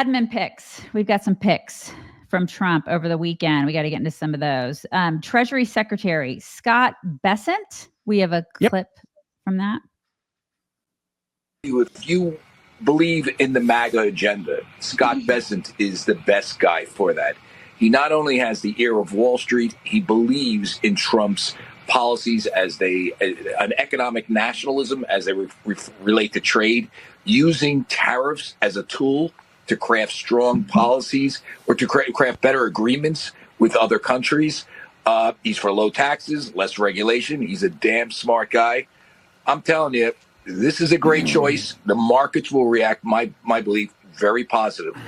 admin picks. We've got some picks from Trump over the weekend. We got to get into some of those. Treasury Secretary Scott Bessent. We have a clip from that. If you believe in the MAGA agenda, Scott Bessent is the best guy for that. He not only has the ear of Wall Street, he believes in Trump's policies as an economic nationalism as they relate to trade, using tariffs as a tool to craft strong policies or to craft better agreements with other countries. He's for low taxes, less regulation. He's a damn smart guy. I'm telling you, this is a great choice. The markets will react, my belief, very positively.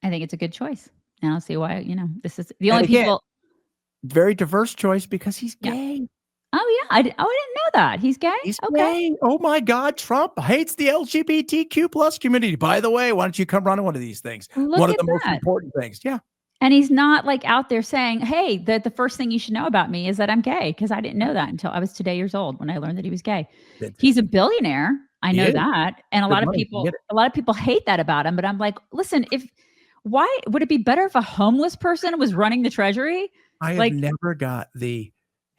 I think it's a good choice. And I'll see why, this is the only people. Very diverse choice because he's gay. Oh, yeah. I didn't know that. He's gay? He's gay. Oh, my God. Trump hates the LGBTQ plus community. By the way, why don't you come run one of these things? One of the most important things. Yeah. And he's not like out there saying, hey, the first thing you should know about me is that I'm gay, because I didn't know that until I was 2 years old when I learned that he was gay. He's a billionaire. I know that. And a lot of people hate that about him. But I'm like, listen, why would it be better if a homeless person was running the Treasury? I have never got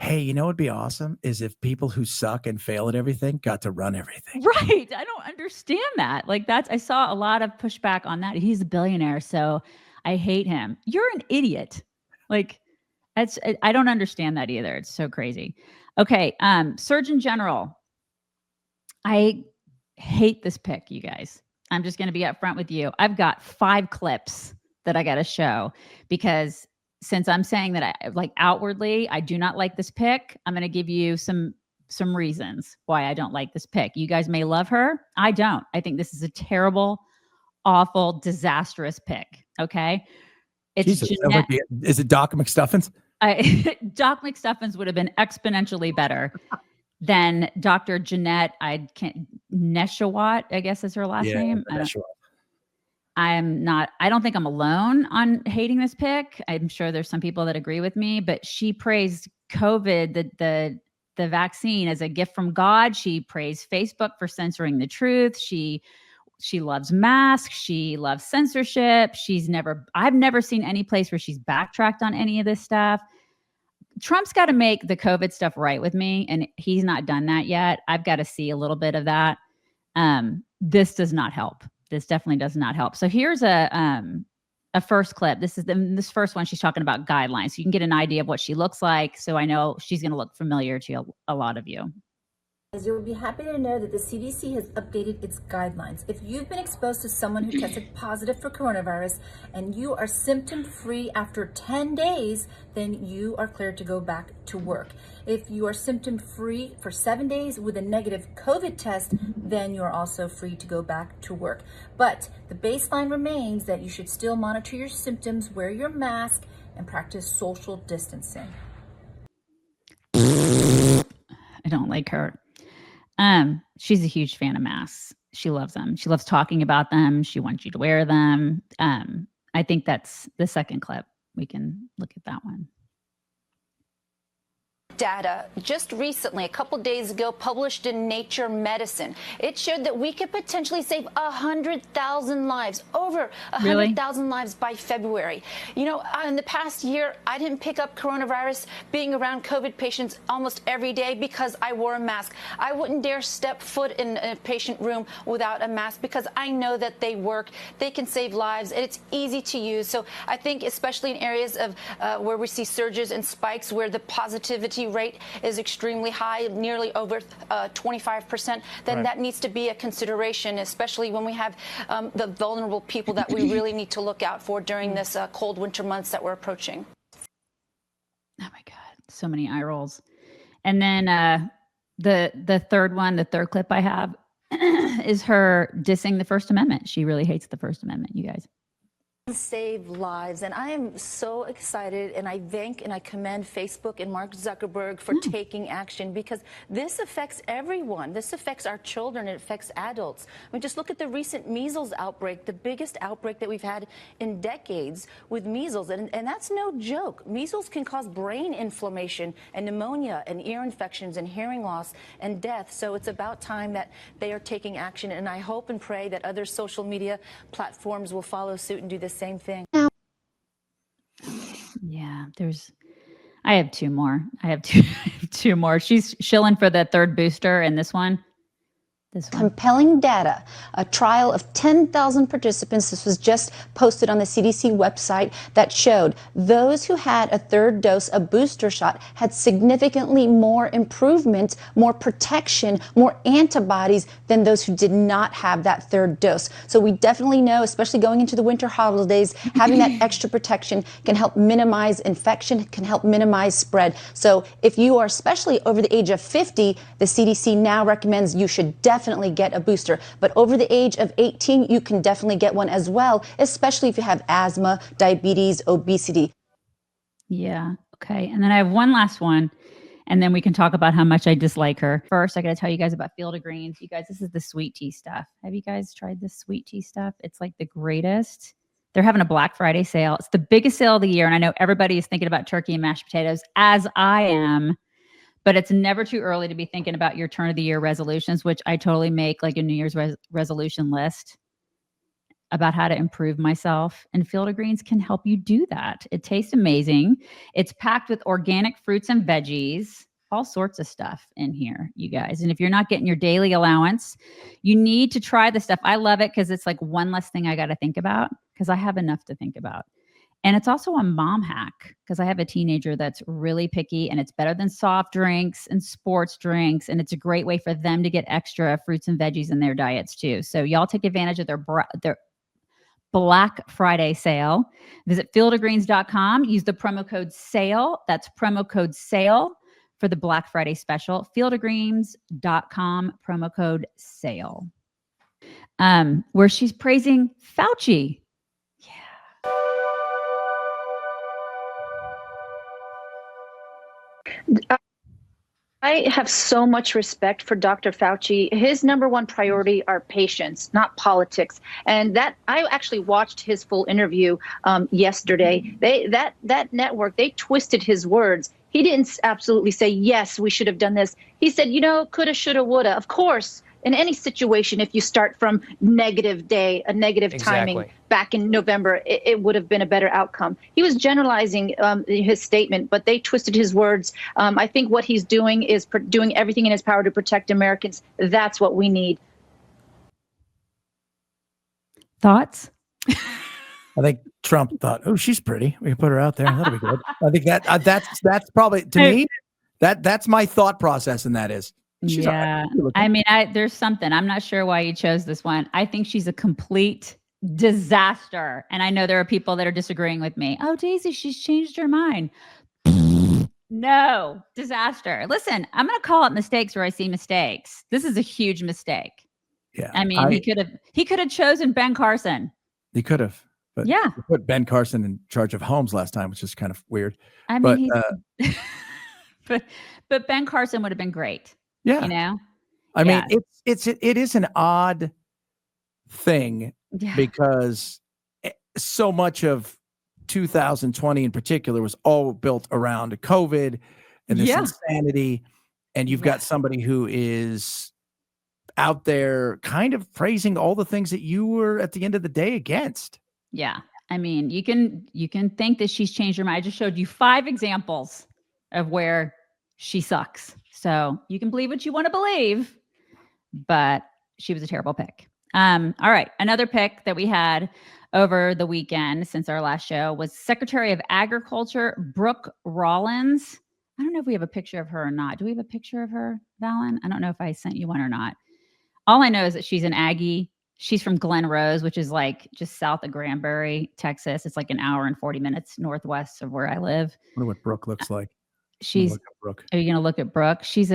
hey, you know what'd be awesome is if people who suck and fail at everything got to run everything. Right. I don't understand that. I saw a lot of pushback on that. He's a billionaire, so I hate him. You're an idiot. I don't understand that either. It's so crazy. Okay. Surgeon General. I hate this pick, you guys. I'm just going to be upfront with you. I've got 5 clips that I got to show, because since I'm saying that outwardly, I do not like this pick, I'm going to give you some reasons why I don't like this pick. You guys may love her. I don't. I think this is a terrible, awful, disastrous pick. Okay. Is it Doc McStuffins? Doc McStuffins would have been exponentially better than Dr. Jeanette. Neshawat, I guess is her last name. I don't think I'm alone on hating this pick. I'm sure there's some people that agree with me, but she praised COVID, the vaccine, as a gift from God. She praised Facebook for censoring the truth. She loves masks. She loves censorship. I've never seen any place where she's backtracked on any of this stuff. Trump's got to make the COVID stuff right with me, and he's not done that yet. I've got to see a little bit of that. This does not help. This definitely does not help. So here's a first clip. This first one, she's talking about guidelines. So you can get an idea of what she looks like. So I know she's going to look familiar to a lot of you. As you'll be happy to know that the CDC has updated its guidelines. If you've been exposed to someone who tested positive for coronavirus and you are symptom-free after 10 days, then you are cleared to go back to work. If you are symptom-free for 7 days with a negative COVID test, then you're also free to go back to work. But the baseline remains that you should still monitor your symptoms, wear your mask, and practice social distancing. I don't like her. She's a huge fan of masks. She loves them. She loves talking about them. She wants you to wear them. I think that's the second clip. We can look at that one. Data just recently, a couple days ago, published in Nature Medicine. It showed that we could potentially save 100,000 lives, over 100,000 lives by February. In the past year, I didn't pick up coronavirus being around COVID patients almost every day because I wore a mask. I wouldn't dare step foot in a patient room without a mask because I know that they work, they can save lives, and it's easy to use. So I think especially in areas of where we see surges and spikes where the positivity rate is extremely high, nearly over 25%, then that needs to be a consideration, especially when we have the vulnerable people that we really need to look out for during this cold winter months that we're approaching. Oh my God, so many eye rolls. And then the third clip I have is her dissing the First Amendment. She really hates the First Amendment, you guys. Save lives, and I am so excited, and I thank and I commend Facebook and Mark Zuckerberg for taking action, because this affects everyone. This affects our children. It affects adults. I mean, just look at the recent measles outbreak, the biggest outbreak that we've had in decades with measles, and that's no joke. Measles can cause brain inflammation and pneumonia and ear infections and hearing loss and death. So it's about time that they are taking action, and I hope and pray that other social media platforms will follow suit and do the same thing. Yeah, I have two more. I have two more. She's shilling for the third booster in this one. Compelling data, a trial of 10,000 participants. This was just posted on the CDC website that showed those who had a third dose, a booster shot, had significantly more improvement, more protection, more antibodies than those who did not have that third dose. So we definitely know, especially going into the winter holidays, having that extra protection can help minimize infection, can help minimize spread. So if you are especially over the age of 50, the CDC now recommends you should definitely get a booster. But over the age of 18, you can definitely get one as well, especially if you have asthma, diabetes, obesity. Yeah. Okay. And then I have one last one, and then we can talk about how much I dislike her. First, I got to tell you guys about Field of Greens. You guys, this is the sweet tea stuff. Have you guys tried this sweet tea stuff? It's like the greatest. They're having a Black Friday sale. It's the biggest sale of the year. And I know everybody is thinking about turkey and mashed potatoes, as I am. But it's never too early to be thinking about your turn of the year resolutions, which I totally make like a New Year's resolution list about how to improve myself. And Field of Greens can help you do that. It tastes amazing. It's packed with organic fruits and veggies, all sorts of stuff in here, you guys. And if you're not getting your daily allowance, you need to try the stuff. I love it because it's like one less thing I got to think about, because I have enough to think about. And it's also a mom hack, because I have a teenager that's really picky, and it's better than soft drinks and sports drinks. And it's a great way for them to get extra fruits and veggies in their diets too. So y'all take advantage of their Black Friday sale. Visit fieldofgreens.com. Use the promo code SALE. That's promo code SALE for the Black Friday special. Fieldofgreens.com, promo code SALE. Where she's praising Fauci. I have so much respect for Dr. Fauci. His number one priority are patients, not politics. And that I actually watched his full interview yesterday. That network, they twisted his words. He didn't absolutely say, yes, we should have done this. He said, coulda, shoulda, woulda. Of course, in any situation, if you start from negative timing back in November, it would have been a better outcome. He was generalizing his statement, but they twisted his words. I think what he's doing is doing everything in his power to protect Americans. That's what we need. Thoughts? I think Trump thought, oh, she's pretty. We can put her out there. That'll be good. I think that's probably, to me, that's my thought process. And that is, yeah. I mean, there's something. I'm not sure why you chose this one. I think she's a complete disaster. And I know there are people that are disagreeing with me. Oh, Daisy, she's changed her mind. No, disaster. Listen, I'm going to call out mistakes where I see mistakes. This is a huge mistake. Yeah. I mean, he could have chosen Ben Carson. He could have. But yeah, he put Ben Carson in charge of Holmes last time, which is kind of weird. I mean, but Ben Carson would have been great. Yeah. I mean, it is an odd thing because so much of 2020 in particular was all built around COVID and this insanity. And you've got somebody who is out there kind of praising all the things that you were at the end of the day against. Yeah. I mean, you can think that she's changed her mind. I just showed you 5 examples of where she sucks. So you can believe what you want to believe, but she was a terrible pick. All right. Another pick that we had over the weekend since our last show was Secretary of Agriculture, Brooke Rollins. I don't know if we have a picture of her or not. Do we have a picture of her, Valen? I don't know if I sent you one or not. All I know is that she's an Aggie. She's from Glen Rose, which is like just south of Granbury, Texas. It's like an hour and 40 minutes northwest of where I live. I wonder what Brooke looks like. Are you going to look at Brooke? She's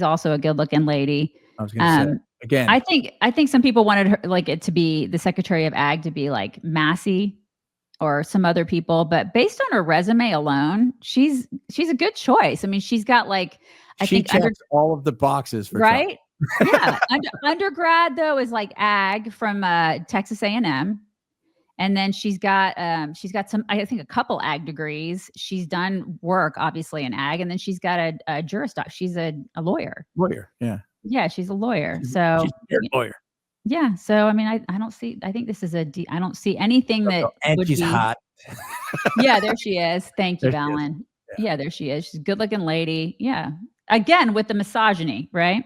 also a good looking lady. I was going to say again. I think some people wanted her, like it to be the Secretary of Ag to be like Massey, or some other people, but based on her resume alone, she's a good choice. I mean, she's got like, I she think checks all of the boxes for right. Trump. Yeah. Undergrad though is like ag from Texas A&M. And then she's got some, I think a couple ag degrees. She's done work obviously in ag, and then she's got a jurist. She's a lawyer. Yeah. Yeah, she's a lawyer. She's So a lawyer. Yeah. So I mean, I don't see. I think this is I don't see anything that and would she's be hot. Yeah, there she is. Thank you, There she is. Valen. Yeah, there she is. She's a good looking lady. Yeah. Again, with the misogyny, right?